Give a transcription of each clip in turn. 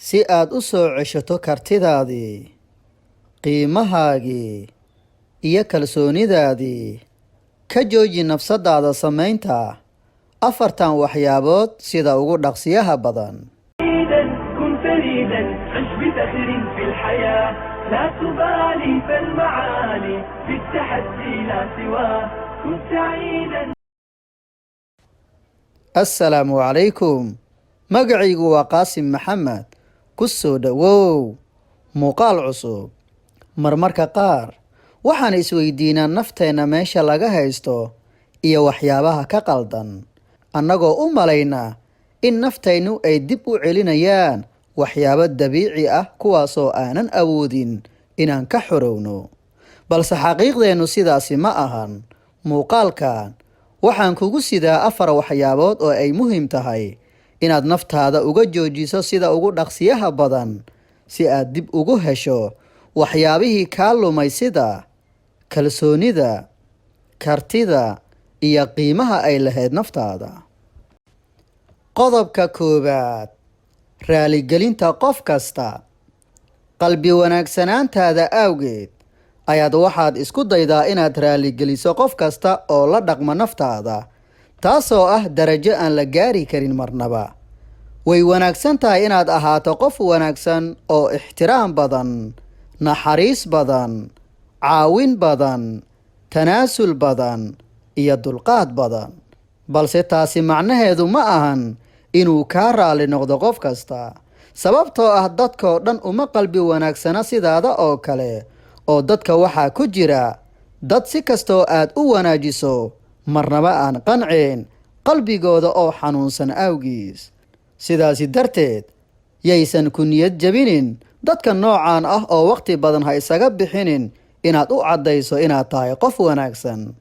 si aad u soo ceshato kartidaadii, qiimahaagii, iyo kalsoonidaadii. Ka jooji nafsadaada samaynta afartan waxyaabood sida ugu dhaqsiyaha badan. كن فريدا عش بفخر في الحياة لا تبالي فالمعالي في التحدي لا سواه كن سعيدا. السلام عليكم. magacaygu waa qaasim maxamed. ku soo dhawow muuqaal cusub. marmarka qaar waxaan isweydiinaa nafteenna meesha laga haysto iyo waxyaabaha ka qaldan, annagoo u malaynaa in naftaynu ay dib u celinayaan waxyaabo dabiici ah kuwaasoo aanan awoodin inaan ka xorowno. balse xaqiiqdeennu sidaasi ma ahan. muuqaalkan waxaan kugu sidaa 4 waxyaabood oo ay muhiim tahay inaad naftaada uga joojiso sida ugu dhaqsiyaha badan si aad dib ugu hesho waxyaabihii kaa lumay sida kalsoonida, kartida, iyo qiimaha ay lahayd naftaada. qodobka 1, raaligelinta qof kasta. qalbi wanaagsanaantaada awgeed ayaad waxaad isku daydaa inaad raaligeliso qof kasta oo la dhaqma naftaada, taasoo ah darajo aan la gaari karin marnaba. way wanaagsan tahay inaad ahaato qof wanaagsan oo ixtiraam badan, naxariis badan, caawin badan, tanaasul badan, iyo dulqaad badan. balse taasi macnaheedu ma ahan inuu kaa raali noqdo qof kasta, sababtoo ah dadkoo dhan uma qalbi wanaagsana sidaada oo kale. oo dadka waxaa ku jira dad si kastoo aad u wanaajiso marnaba aan qanceen qalbigooda oo xanuunsan awgiis. sidaasi darteed yaysan ku niyad jabinin dadka noocaan ah oo waqti badan ha isaga bixinin inaad u caddayso inaad tahay qof wanaagsan.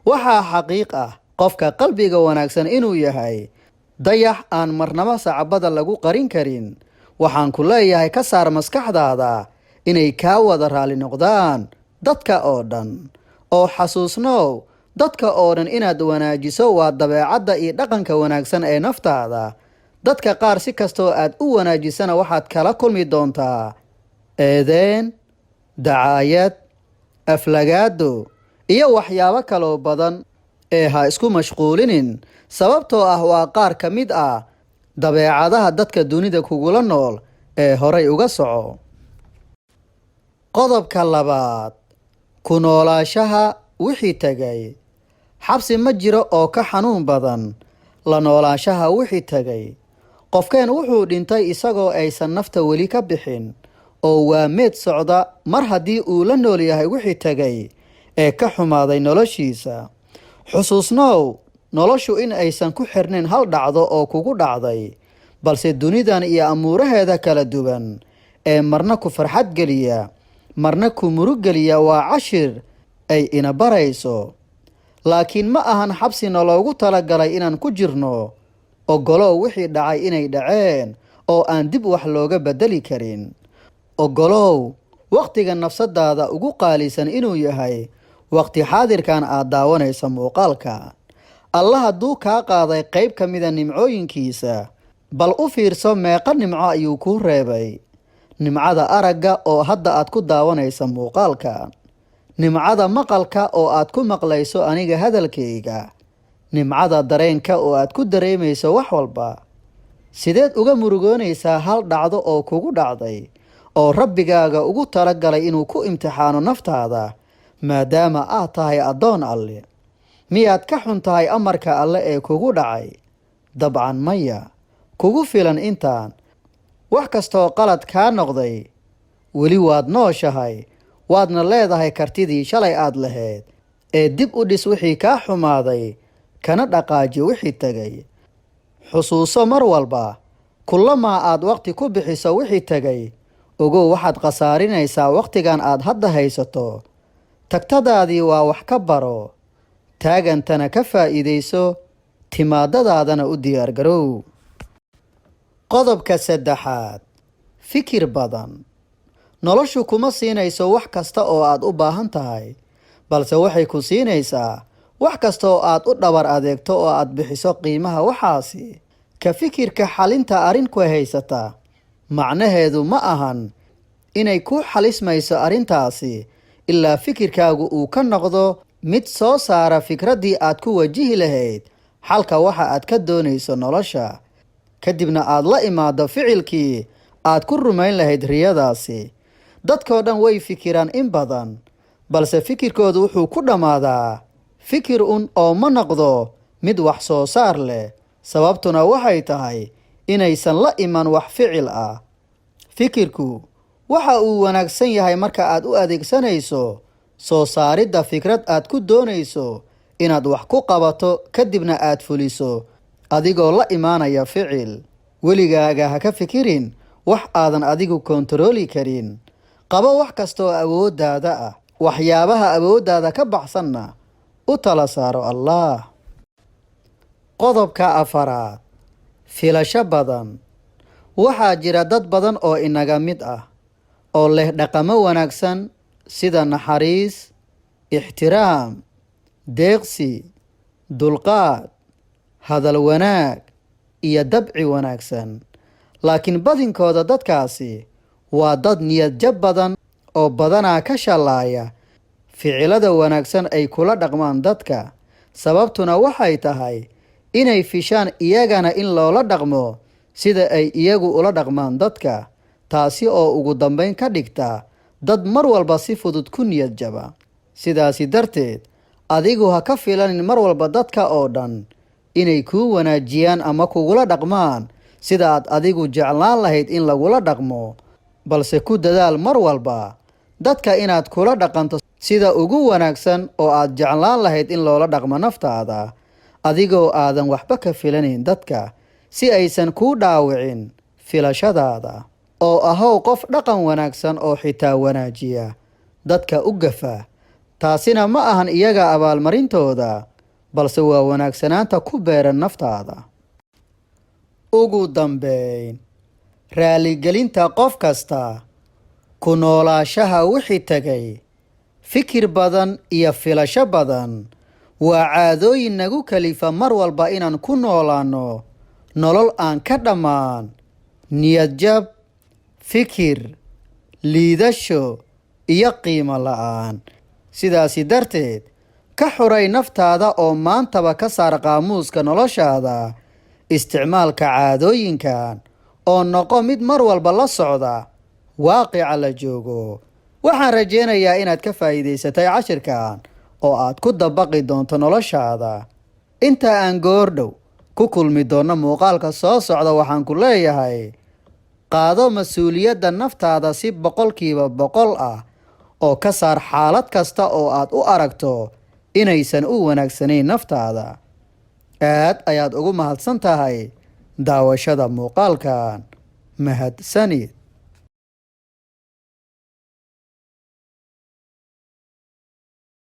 waxaa xaqiiq ah qofka qalbiga wanaagsan inuu yahay dayax aan marnaba sacbada lagu qarin karin. waxaan ku leeyahay ka saar maskaxdaada inay kaa wada raali noqdaan dadka oo dhan, oo xasuusnow dadka oo dhan inaad wanaajiso waa dabeecadda iyo dhaqanka wanaagsan ee naftaada. dadka qaar si kastoo aad u wanaajisana waxaad kala kulmi doontaa eedeen, dacaayad, aflagaado, iyo waxyaabo kaloo badan. ha isku mashquulinin, sababtoo ah waa qaar ka mid ah dabeecadaha dadka dunida kugula nool ee horay uga soco. qodobka 2, ku noolaashaha wixii tegay. xabsi ma jiro oo ka xanuun badan la noolaanshaha wixii tegay. qofkeen wuxuu dhintay isagoo aysan nafta weli ka bixin, oo waa meed socda mar haddii uu la nool yahay wixii tegay ee ka xumaaday noloshiisa. xusuusnow noloshu in aysan ku xirnayn hal dhacdo oo kugu dhacday, balse dunidan iyo amuuraheeda kala duwan ee marna ku farxad geliya marna ku murug geliya waa cashir ay ina barayso. laakiin ma ahan xabsi naloogu talagalay inaan ku jirno. ogolow wixii dhacay inay dhaceen oo aan dib wax looga bedeli karin. ogolow waqtiga nafsadaada ugu qaalisan inuu yahay waqti xaadirkan aad daawanaysa muuqaalka. allah hadduu kaa qaaday qayb ka mida nimcooyinkiisa, bal u fiirso meeqa nimco ayuu kuu reebay. nimcada aragga oo hadda aad ku daawanaysa muuqaalka, nimcada maqalka oo aad ku maqlayso aniga hadalkayga, nimcada dareenka oo aad ku dareemayso wax walba. sideed uga murugoonaysaa hal dhacdo oo kugu dhacday oo rabbigaaga ugu talagalay inuu ku imtixaano naftaada maadaama aad tahay addoon alle? miyaad ka xun tahay amarka alle ee kugu dhacay? dabcan maya. kugu filan intaan. wax kastoo qalad kaa noqday, weli waad nooshahay, waadna leedahay kartidii shalay aad lahayd ee dib u dhis wixii kaa xumaaday, kana dhaqaaji wixii tegay. xusuuso mar walba, kullamaa aad waqti ku bixiso wixii tegay, ogow waxaad khasaarinaysaa waqtigan aad hadda haysato. tagtadaadii waa wax ka baro, taagantana ka faa'iidayso, timaadadaadana u diyaargarow. qodobka 3, fikir badan. noloshu kuma siinayso wax kasta oo aad u baahan tahay, balse waxay ku siinaysaa wax kasta oo aad u dhabar adeegto oo aad bixiso qiimaha waxaasi. ka fikirka xalinta arrin ku haysata macnaheedu ma ahan inay ku xalismayso arrintaasi ilaa fikirkaagu uu ka noqdo mid soo saara fikraddii aad ku wajihi lahayd xalka waxa aad ka doonayso nolosha, kadibna aad la imaado ficilkii aad ku rumayn lahayd riyadaasi. dadkoo dhan way fikiraan in badan, balse fikirkoodu wuxuu ku dhammaadaa fikir oo ma noqdo mid wax soo saar leh. sababtuna waxay tahay inaysan la iman wax ficil ah. fikirku waxa uu wanaagsan yahay marka aad u adeegsanayso soo saaridda fikrad aad ku doonayso inaad wax ku qabato kadibna aad fuliso adigoo la imaanaya ficil. weligaaga ha ka fikirin wax aadan adigu kontarooli karin. qabo wax kastoo awooddaada ah, waxyaabaha awooddaada ka baxsanna u tala saaro allah. qodobka 4, filasho badan. waxaa jira dad badan oo inaga mid ah oo leh dhaqamo wanaagsan sida naxariis, ixtiraam, deeqsi, dulqaad, hadal wanaag iyo dabci wanaagsan. laakiin badinkooda dadkaasi waa dad niyad jab badan oo badanaa ka shalaaya ficilada wanaagsan ay kula dhaqmaan dadka. sababtuna waxay tahay inay fishaan iyagana in loola dhaqmo sida ay iyagu ula dhaqmaan dadka, taasi oo ugu dambayn ka dhigta dad mar walba si fudud ku niyad jaba. sidaasi darteed adigu ha ka filanin mar walba dadka oo dhan inay kuu wanaajiyaan ama kugula dhaqmaan sida aad adigu jeclaan lahayd in lagula dhaqmo, balse ku dadaal mar walba dadka inaad kula dhaqanto sida ugu wanaagsan oo aad jeclaan lahayd in loola dhaqmo naftaada, adigoo aadan waxba ka filanayn dadka si aysan kuu dhaawicin filashadaada. oo ahow qof dhaqan wanaagsan oo xitaa wanaajiya dadka u gafa. taasina ma ahan iyaga abaalmarintooda, balse waa wanaagsanaanta ku beeran naftaada. ugu dambayn, raaligelinta qof kasta, ku noolaashaha wixii tegay, fikir badan iyo filasho badan waa caadooyin nagu kalifa mar walba inaan ku noolaano nolol aan ka dhammaan niyad jab, fikir, liidasho iyo qiimo la'aan. sidaasi darteed ka xuray naftaada oo maantaba ka saar qaamuuska noloshaada isticmaalka caadooyinkan oo noqo mid mar walba la socda waaqica la joogo. waxaan rajaynayaa inaad ka faa'iidaysatay cashirkan oo aad ku dabaqi doonto noloshaada. inta aan goordhow ku kulmi doonno muuqaalka soo socda, waxaan ku leeyahay qaado mas-uuliyadda naftaada si 100% ah oo ka saar xaalad kasta oo aad u aragto inaysan u wanaagsanayn naftaada. aad ayaad ugu mahadsan tahay daawashada muuqaalkan. mahadsanid.